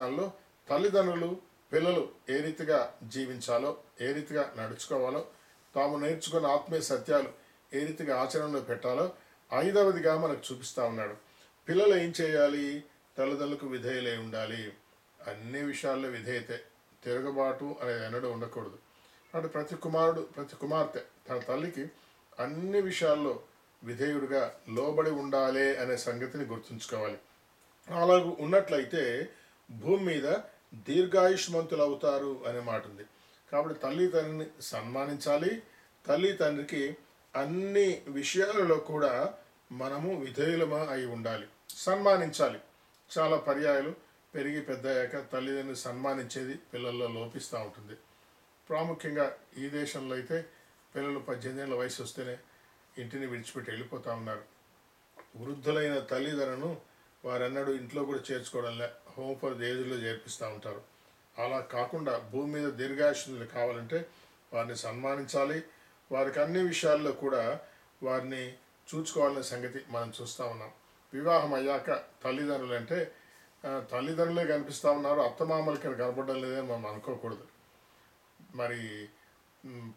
దానిలో తల్లిదండ్రులు పిల్లలు ఏ రీతిగా జీవించాలో, ఏ రీతిగా నడుచుకోవాలో, తాము నేర్చుకున్న ఆత్మీయ సత్యాలు ఏ రీతిగా ఆచరణలో పెట్టాలో ఐదవదిగా మనకు చూపిస్తూ ఉన్నాడు. పిల్లలు ఏం చేయాలి? తల్లిదండ్రులకు విధేయులై ఉండాలి. అన్ని విషయాల్లో విధేయతే, తిరుగుబాటు అనేది ఎన్నడూ ఉండకూడదు. అంటే ప్రతి కుమారుడు, ప్రతి కుమార్తె తన తల్లికి అన్ని విషయాల్లో విధేయుడిగా లోబడి ఉండాలి అనే సంగతిని గుర్తుంచుకోవాలి. అలాగ ఉన్నట్లయితే భూమి మీద దీర్ఘాయుష్మంతులు అవుతారు అనే మాట ఉంది. కాబట్టి తల్లి తండ్రిని సన్మానించాలి. తల్లి తండ్రికి అన్ని విషయాలలో కూడా మనము విధేయులమా అయి ఉండాలి, సన్మానించాలి. చాలా పర్యాయాలు పెరిగి పెద్దయ్యాక తల్లిదండ్రులు సన్మానించేది పిల్లల్లో లోపిస్తూ ఉంటుంది. ప్రాముఖ్యంగా ఈ దేశంలో అయితే పిల్లలు 18 ఏళ్ళ వయసు వస్తేనే ఇంటిని విడిచిపెట్టి వెళ్ళిపోతూ ఉన్నారు. వృద్ధులైన తల్లిదండ్రులను వారెన్నడూ ఇంట్లో కూడా చేర్చుకోవడంలే, హోమ్ ఫర్ ది ఏజ్లో చేర్పిస్తూ ఉంటారు. అలా కాకుండా భూమి మీద దీర్ఘాయుష్యులు కావాలంటే వారిని సన్మానించాలి. వారికి అన్ని విషయాల్లో కూడా వారిని చూసుకోవాలనే సంగతి మనం చూస్తూ ఉన్నాం. వివాహం అయ్యాక తల్లిదండ్రులు అంటే తల్లిదండ్రులే కనిపిస్తూ ఉన్నారు, అత్తమామలకి కనపడడం లేదని మనం అనుకోకూడదు. మరి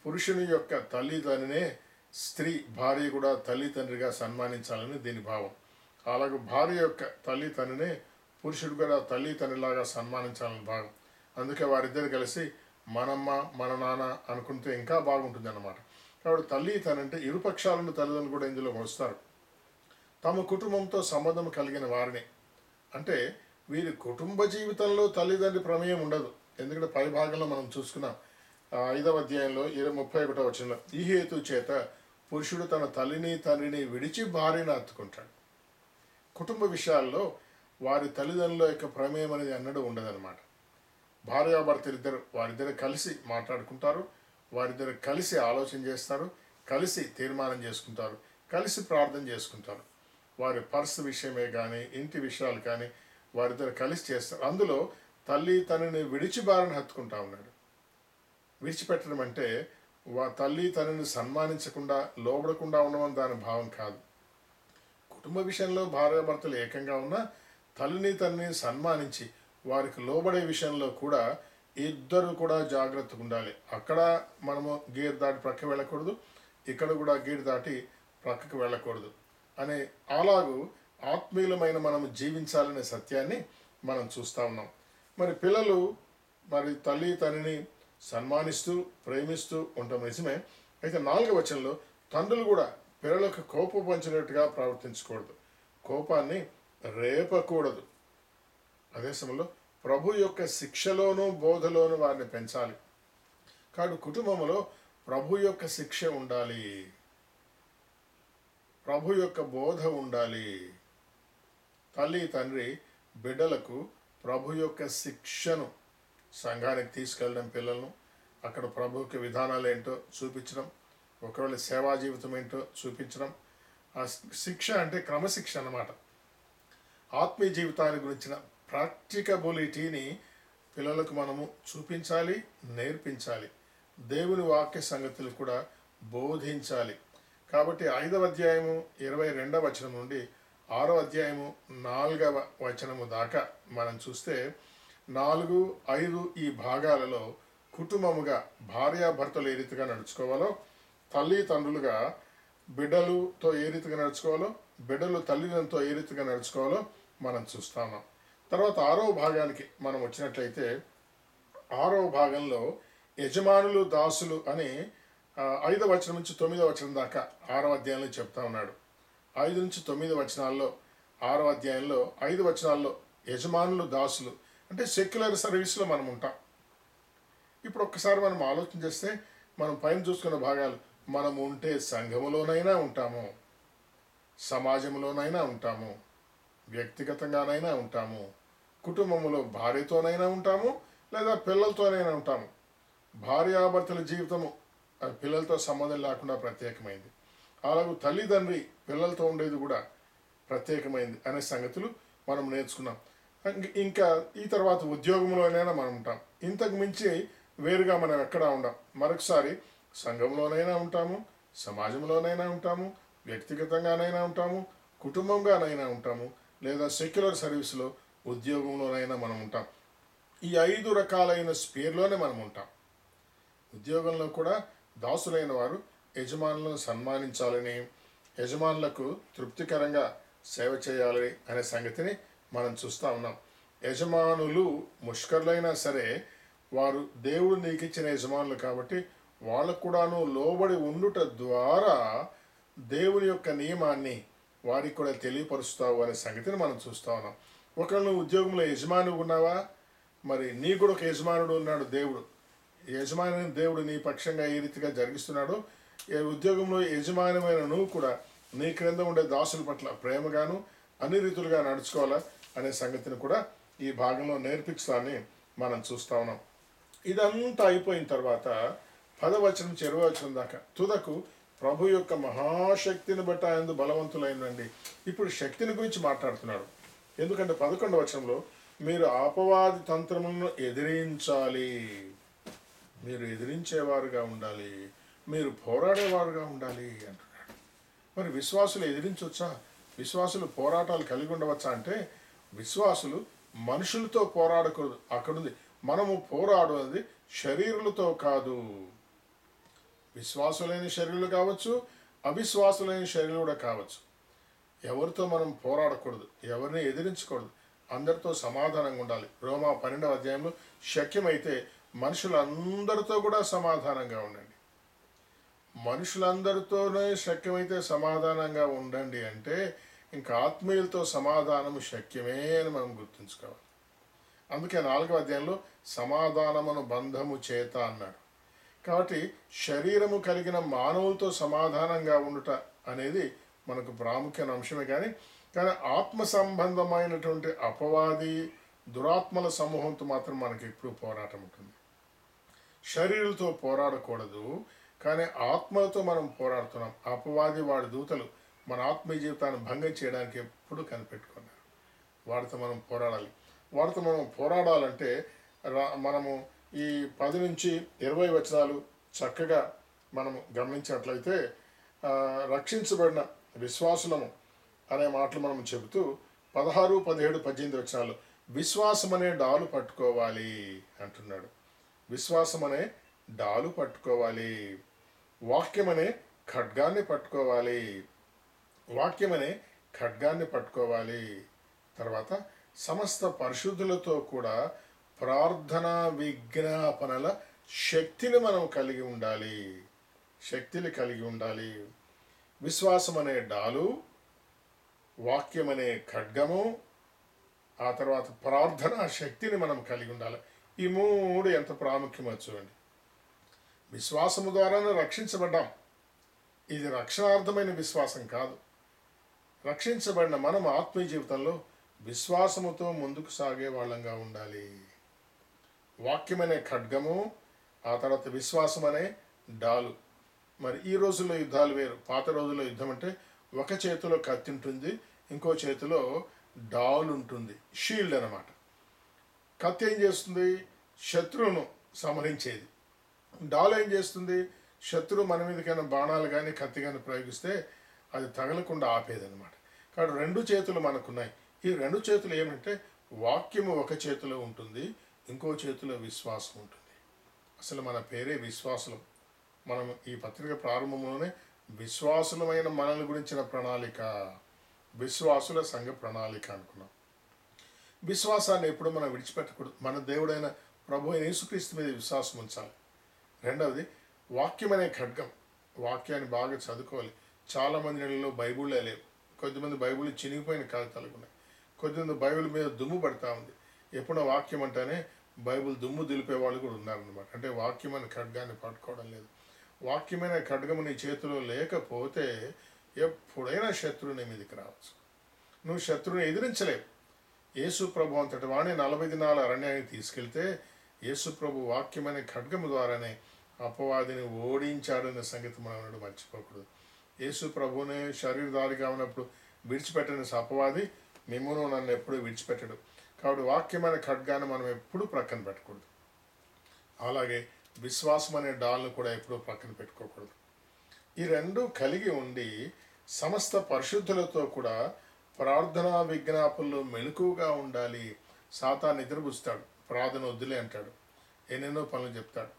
పురుషుని యొక్క తల్లిదండ్రినే స్త్రీ భార్య కూడా తల్లిదండ్రిగా సన్మానించాలని దీని భావం. అలాగే భార్య యొక్క తల్లిదండ్రినే పురుషుడు కూడా తల్లిదండ్రిలాగా సన్మానించాలని భావం. అందుకే వారిద్దరు కలిసి మనమ్మ మన నాన్న అనుకుంటే ఇంకా బాగుంటుంది అన్నమాట. కాబట్టి తల్లి తనంటే ఇరుపక్షాలను తల్లిదండ్రులు కూడా ఇందులో వస్తారు. తమ కుటుంబంతో సంబంధం కలిగిన వారిని, అంటే వీరి కుటుంబ జీవితంలో తల్లిదండ్రి ప్రమేయం ఉండదు. ఎందుకంటే పై భాగంలో మనం చూసుకున్నాం 5వ అధ్యాయంలో 31వ వచనంలో, ఈ హేతు చేత పురుషుడు తన తల్లిని తండ్రిని విడిచి భార్యను హత్తుకుంటాడు. కుటుంబ విషయాల్లో వారి తల్లిదండ్రుల యొక్క ప్రమేయం అనేది అన్నడూ ఉండదన్నమాట. భార్యాభర్తలిద్దరు వారిద్దరు కలిసి మాట్లాడుకుంటారు, వారిద్దరు కలిసి ఆలోచన చేస్తారు, కలిసి తీర్మానం చేసుకుంటారు, కలిసి ప్రార్థన చేసుకుంటారు. వారి పర్స్ విషయమే కానీ ఇంటి విషయాలు కానీ వారిద్దరు కలిసి చేస్తారు. అందులో తల్లి తనని విడిచి భార్యను హత్తుకుంటా ఉన్నాడు. విడిచిపెట్టడం అంటే తల్లి తనని సన్మానించకుండా లోబడకుండా ఉండడం దాని భావం కాదు. కుటుంబ విషయంలో భార్యాభర్తలు ఏకంగా ఉన్నా తల్లిని తనని సన్మానించి వారికి లోబడే విషయంలో కూడా ఇద్దరు కూడా జాగ్రత్తగా ఉండాలి. అక్కడ మనము గీరు దాటి ప్రక్కకు వెళ్ళకూడదు, ఇక్కడ కూడా గీరు దాటి ప్రక్కకు వెళ్ళకూడదు అనే అలాగూ ఆత్మీయులమైన మనము జీవించాలనే సత్యాన్ని మనం చూస్తూ ఉన్నాం. మరి పిల్లలు మరి తల్లి తనని సన్మానిస్తూ ప్రేమిస్తూ ఉండటం నిజమే. అయితే 4వ వచనంలో తండ్రులు కూడా పిల్లలకు కోపం పంచినట్టుగా ప్రవర్తించకూడదు, కోపాన్ని రేపకూడదు. అదే సమయంలో ప్రభు యొక్క శిక్షలోనూ బోధలోనూ వారిని పెంచాలి. కాబట్టి కుటుంబంలో ప్రభు యొక్క శిక్ష ఉండాలి, ప్రభు యొక్క బోధ ఉండాలి. తల్లి తండ్రి బిడ్డలకు ప్రభు యొక్క శిక్షను సంఘానికి తీసుకెళ్ళడం, పిల్లలను అక్కడ ప్రభువుకి విధానాలు ఏంటో చూపించడం, ఒకవేళ సేవా జీవితం ఏంటో చూపించడం. ఆ శిక్ష అంటే క్రమశిక్ష అన్నమాట. ఆత్మీయ జీవితాన్ని గురించిన ప్రాక్టికబిలిటీని పిల్లలకు మనము చూపించాలి, నేర్పించాలి. దేవుని వాక్య సంగతులు కూడా బోధించాలి. కాబట్టి 5వ అధ్యాయము 22వ వచనం నుండి 6వ అధ్యాయము 4వ వచనము దాకా మనం చూస్తే 4, 5 ఈ భాగాలలో కుటుంబముగా భార్యాభర్తలు ఏ రీతిగా నడుచుకోవాలో, తల్లిదండ్రులుగా బిడ్డలతో ఏ రీతిగా నడుచుకోవాలో, బిడ్డలు తల్లిదండ్రులతో ఏ రీతిగా నడుచుకోవాలో మనం చూస్తాము. తర్వాత 6వ భాగానికి మనం వచ్చినట్లయితే 6వ భాగంలో యజమానులు దాసులు అని 5వ వచనం నుంచి 9వ వచనం దాకా 6వ అధ్యాయంలో చెప్తా ఉన్నాడు. 5 నుంచి 9 వచనాల్లో 6వ అధ్యాయంలో 5 వచనాల్లో యజమానులు దాసులు అంటే సెక్యులర్ సర్వీస్లో మనం ఉంటాం. ఇప్పుడు ఒక్కసారి మనం ఆలోచన చేస్తే మనం పైన చూసుకున్న భాగాలు మనం ఉంటే సంఘములోనైనా ఉంటాము, సమాజంలోనైనా ఉంటాము, వ్యక్తిగతంగానైనా ఉంటాము, కుటుంబంలో భార్యతోనైనా ఉంటాము, లేదా పిల్లలతోనైనా ఉంటాము. భార్యాభర్తల జీవితము పిల్లలతో సంబంధం లేకుండా ప్రత్యేకమైంది. అలాగే తల్లిదండ్రి పిల్లలతో ఉండేది కూడా ప్రత్యేకమైంది అనే సంగతులు మనం నేర్చుకున్నాం. ఇంకా ఈ తర్వాత ఉద్యోగంలోనైనా మనం ఉంటాం. ఇంతకు మించి వేరుగా మనం ఎక్కడా ఉండం. మరొకసారి సంఘంలోనైనా ఉంటాము, సమాజంలోనైనా ఉంటాము, వ్యక్తిగతంగానైనా ఉంటాము, కుటుంబంగానైనా ఉంటాము, లేదా సెక్యులర్ సర్వీస్లో ఉద్యోగంలోనైనా మనం ఉంటాం. ఈ 5 రకాలైన స్పేర్లోనే మనం ఉంటాం. ఉద్యోగంలో కూడా దాసులైన వారు యజమానులను సన్మానించాలని, యజమానులకు తృప్తికరంగా సేవ చేయాలి అనే సంగతిని మనం చూస్తూ ఉన్నాం. యజమానులు ముష్కరులైనా సరే వారు దేవుడు నీకు ఇచ్చిన యజమానులు కాబట్టి వాళ్ళకు కూడాను లోబడి ఉండుట ద్వారా దేవుని యొక్క నియమాన్ని వారికి కూడా తెలియపరుస్తావు అనే సంగతిని మనం చూస్తూ ఉన్నాం. ఒకవేళ నువ్వు ఉద్యోగంలో యజమాని ఉన్నావా, మరి నీ కూడా ఒక యజమానుడు ఉన్నాడు దేవుడు. యజమాని దేవుడు నీ పక్షంగా ఏ రీతిగా జరిగిస్తున్నాడో, ఏ ఉద్యోగంలో యజమానమైన నువ్వు కూడా నీ క్రింద ఉండే దాసుల పట్ల ప్రేమగాను అన్ని రీతులుగా నడుచుకోవాలా అనే సంగతిని కూడా ఈ భాగంలో నేర్పించడాన్ని మనం చూస్తూ ఉన్నాం. ఇదంతా అయిపోయిన తర్వాత 10వ వచనం 20వ వచనం దాకా తుదకు ప్రభు యొక్క మహాశక్తిని బట్టి ఆయన బలవంతులైనండి. ఇప్పుడు శక్తిని గురించి మాట్లాడుతున్నాడు. ఎందుకంటే 11వ వచనంలో మీరు అపవాది తంత్రములను ఎదిరించాలి, మీరు ఎదిరించేవారుగా ఉండాలి, మీరు పోరాడేవారుగా ఉండాలి అంటున్నాడు. మరి విశ్వాసులు ఎదిరించవచ్చా? విశ్వాసులు పోరాటాలు కలిగి ఉండవచ్చా అంటే, విశ్వాసులు మనుషులతో పోరాడకూడదు. అక్కడుంది మనము పోరాడేది శరీరులతో కాదు. విశ్వాసులైన శరీరులు కావచ్చు, అవిశ్వాసులైన శరీరులు కూడా కావచ్చు. ఎవరితో మనం పోరాడకూడదు, ఎవరిని ఎదిరించకూడదు, అందరితో సమాధానంగా ఉండాలి. రోమా 12వ అధ్యాయంలో శక్యమైతే మనుషులందరితో కూడా సమాధానంగా ఉండండి. మనుషులందరితోనే శక్యమైతే సమాధానంగా ఉండండి అంటే ఇంకా ఆత్మీయులతో సమాధానము శక్యమే అని మనం గుర్తుంచుకోవాలి. అందుకే 4వ అధ్యాయంలో సమాధానమును బంధము చేత అన్నాడు. కాబట్టి శరీరము కలిగిన మానవులతో సమాధానంగా ఉండుట అనేది మనకు ప్రాముఖ్యమైన అంశమే. కానీ ఆత్మ సంబంధమైనటువంటి అపవాది దురాత్మల సమూహంతో మాత్రం మనకి ఎప్పుడు పోరాటం ఉంటుంది. శరీరులతో పోరాడకూడదు, కానీ ఆత్మలతో మనం పోరాడుతున్నాం. అపవాది వాడి దూతలు మన ఆత్మీయ జీవితాన్ని భంగం చేయడానికి ఎప్పుడు కనిపెట్టుకున్నారు. వాడితో మనం పోరాడాలి. వాడితో మనం పోరాడాలంటే మనము ఈ 10 నుంచి 20 వచనాలు చక్కగా మనము గమనించినట్లయితే రక్షించబడిన విశ్వాసులము అనే మాటలు మనం చెబుతూ 16, 17, 18 వచనాలు విశ్వాసం అనే డాలు పట్టుకోవాలి అంటున్నాడు. విశ్వాసం అనే డాలు పట్టుకోవాలి, వాక్యం అనే ఖడ్గాన్ని పట్టుకోవాలి, వాక్యం అనే ఖడ్గాన్ని పట్టుకోవాలి. తర్వాత సమస్త పరిశుద్ధులతో కూడా ప్రార్థనా విజ్ఞాపనల శక్తిని మనం కలిగి ఉండాలి, శక్తిని కలిగి ఉండాలి. విశ్వాసం అనే డాలు, వాక్యం అనే ఖడ్గము, ఆ తర్వాత ప్రార్థనా శక్తిని మనం కలిగి ఉండాలి. ఈ 3 ఎంత ప్రాముఖ్యమో చూడండి. విశ్వాసము ద్వారానే రక్షించబడ్డాం. ఇది రక్షణార్థమైన విశ్వాసం కాదు. రక్షించబడిన మనం ఆత్మీయ జీవితంలో విశ్వాసముతో ముందుకు సాగే వాళ్ళంగా ఉండాలి. వాక్యం అనే ఖడ్గము, ఆ తర్వాత విశ్వాసం అనే డాలు. మరి ఈ రోజుల్లో యుద్ధాలు వేరు. పాత రోజుల్లో యుద్ధం అంటే ఒక చేతిలో కత్తి ఉంటుంది, ఇంకో చేతిలో డాల్ ఉంటుంది, షీల్డ్ అన్నమాట. కత్తి ఏం చేస్తుంది? శత్రువును సంహరించేది. డాల్ ఏం చేస్తుంది? శత్రువు మన మీదకైనా బాణాలు కానీ కత్తి కానీ ప్రయోగిస్తే అది తగలకుండా ఆపేదన్నమాట. కాబట్టి 2 చేతులు మనకున్నాయి. ఈ 2 చేతులు ఏమంటే వాక్యము ఒక చేతిలో ఉంటుంది, ఇంకో చేతిలో విశ్వాసం ఉంటుంది. అసలు మన పేరే విశ్వాసులం. మనం ఈ పత్రిక ప్రారంభంలోనే విశ్వాసులమైన మనల గురించిన ప్రణాళిక, విశ్వాసుల సంఘ ప్రణాళిక అనుకున్నాం. విశ్వాసాన్ని ఎప్పుడు మనం విడిచిపెట్టకూడదు. మన దేవుడైన ప్రభు అయిన యేసుక్రీస్తు మీద విశ్వాసం ఉంచాలి. రెండవది వాక్యం అనే ఖడ్గం. వాక్యాన్ని బాగా చదువుకోవాలి. చాలామంది నెలలో బైబుళ్ళే లేవు. కొద్దిమంది బైబుల్ చినిగిపోయిన కాగితాలు ఉన్నాయి. కొద్దిమంది బైబిల్ మీద దుమ్ము పడతా ఉంది. ఎప్పుడో వాక్యం అంటేనే బైబిల్ దుమ్ము దులిపే వాళ్ళు కూడా ఉన్నారనమాట. అంటే వాక్యం అనే ఖడ్గాన్ని పట్టుకోవడం లేదు. వాక్యమైన ఖడ్గము నీ చేతిలో లేకపోతే ఎప్పుడైనా శత్రువు నీ మీదకి రావచ్చు. నువ్వు శత్రువుని ఎదిరించలేవు. యేసు ప్రభు అంతటి వాడిని 40 దినాల అరణ్యానికి తీసుకెళ్తే యేసు ప్రభు వాక్యమైన ఖడ్గము ద్వారానే అపవాదిని ఓడించాడనే సంగతి మనం మర్చిపోకూడదు. యేసు ప్రభునే శరీరధారిగా ఉన్నప్పుడు విడిచిపెట్టిన అపవాది మిమ్మును నన్ను ఎప్పుడూ విడిచిపెట్టడు. కాబట్టి వాక్యమైన ఖడ్గాన్ని మనం ఎప్పుడూ ప్రక్కన పెట్టకూడదు. అలాగే విశ్వాసం అనే డాల్ను కూడా ఎప్పుడూ ప్రక్కన పెట్టుకోకూడదు. ఈ 2 కలిగి ఉండి సమస్త పరిశుద్ధులతో కూడా ప్రార్థనా విజ్ఞాపనలో మెలకువగా ఉండాలి. సాతాను నిద్రపుస్తాడు. ప్రార్థన వద్దులే అంటాడు, ఎన్నెన్నో పనులు చెప్తాడు.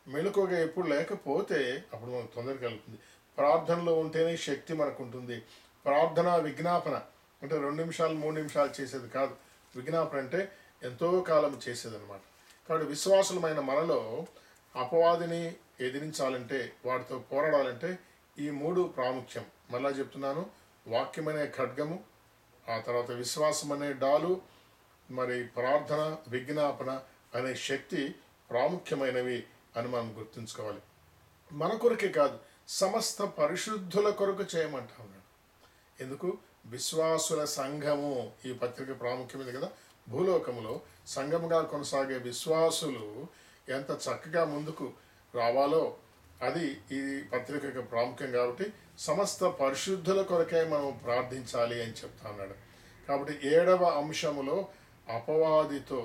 మెలకువగా ఎప్పుడు లేకపోతే అప్పుడు మనకు తొందర కలుగుతుంది. ప్రార్థనలో ఉంటేనే శక్తి మనకు ఉంటుంది. ప్రార్థన విజ్ఞాపన అంటే 2 నిమిషాలు 3 నిమిషాలు చేసేది కాదు. విజ్ఞాపన అంటే ఎంతో కాలం చేసేది అనమాట. కాబట్టి విశ్వాసులమైన మనలో అపవాదిని ఎదిరించాలంటే, వాటితో పోరాడాలంటే ఈ 3 ప్రాముఖ్యం. మళ్ళా చెప్తున్నాను, వాక్యం అనే ఖడ్గము, ఆ తర్వాత విశ్వాసం అనే డాలు, మరి ప్రార్థన విజ్ఞాపన అనే శక్తి ప్రాముఖ్యమైనవి అని మనం గుర్తుంచుకోవాలి. మన కొరకే కాదు, సమస్త పరిశుద్ధుల కొరకు చేయమంటా ఉన్నాడు. ఎందుకు? విశ్వాసుల సంఘము, ఈ పత్రిక ప్రాముఖ్యమైనది కదా. భూలోకములో సంఘముగా కొనసాగే విశ్వాసులు ఎంత చక్కగా ముందుకు రావాలో అది ఈ పత్రికకు ప్రాముఖ్యం. కాబట్టి సమస్త పరిశుద్ధుల కొరకే మనం ప్రార్థించాలి అని చెప్తా ఉన్నాడు. కాబట్టి 7వ అంశములో అపవాదితో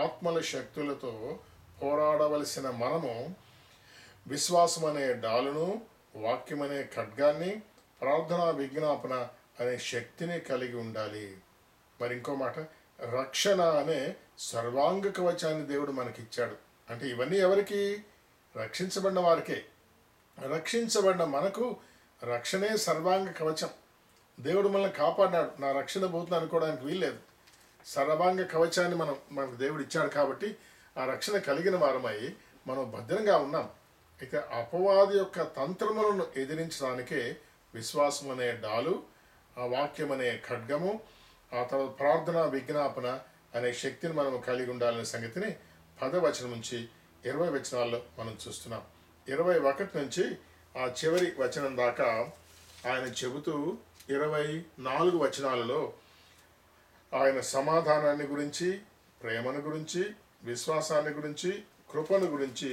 ఆత్మల శక్తులతో పోరాడవలసిన మనము విశ్వాసం అనే డాలును, వాక్యం అనే ఖడ్గాన్ని, ప్రార్థన విజ్ఞాపన అనే శక్తిని కలిగి ఉండాలి. మరి ఇంకో మాట, రక్షణ అనే సర్వాంగ కవచాన్ని దేవుడు మనకిచ్చాడు. అంటే ఇవన్నీ ఎవరికి? రక్షించబడిన వారికే. రక్షించబడిన మనకు రక్షణే సర్వాంగ కవచం. దేవుడు మనల్ని కాపాడినాడు, నా రక్షణ పోతుంది అనుకోవడానికి వీల్లేదు. సర్వాంగ కవచాన్ని మనకు దేవుడు ఇచ్చాడు. కాబట్టి ఆ రక్షణ కలిగిన వారమై మనం భద్రంగా ఉన్నాం. అయితే అపవాది యొక్క తంత్రములను ఎదిరించడానికే విశ్వాసం అనే డాలు, ఆ వాక్యం అనే ఖడ్గము, ఆ తర్వాత ప్రార్థన విజ్ఞాపన అనే శక్తిని మనం కలిగి ఉండాలనే సంగతిని 10వ వచనం నుంచి 20 వచనాల్లో మనం చూస్తున్నాం. 21 నుంచి ఆ చివరి వచనం దాకా ఆయన చెబుతూ 24 వచనాలలో ఆయన సమాధానాన్ని గురించి, ప్రేమను గురించి, విశ్వాసాన్ని గురించి, కృపను గురించి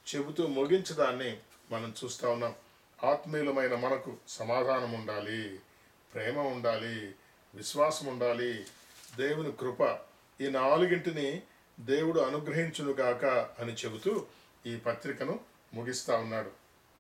చెబుతూ ముగించడాన్ని మనం చూస్తూ ఉన్నాం. ఆత్మీయులమైన మనకు సమాధానం ఉండాలి, ప్రేమ ఉండాలి, విశ్వాసం ఉండాలి, దేవుని కృప, ఈ 4గింటిని దేవుడు అనుగ్రహించునుగాక అని చెబుతూ ఈ పత్రికను ముగిస్తా ఉన్నాడు.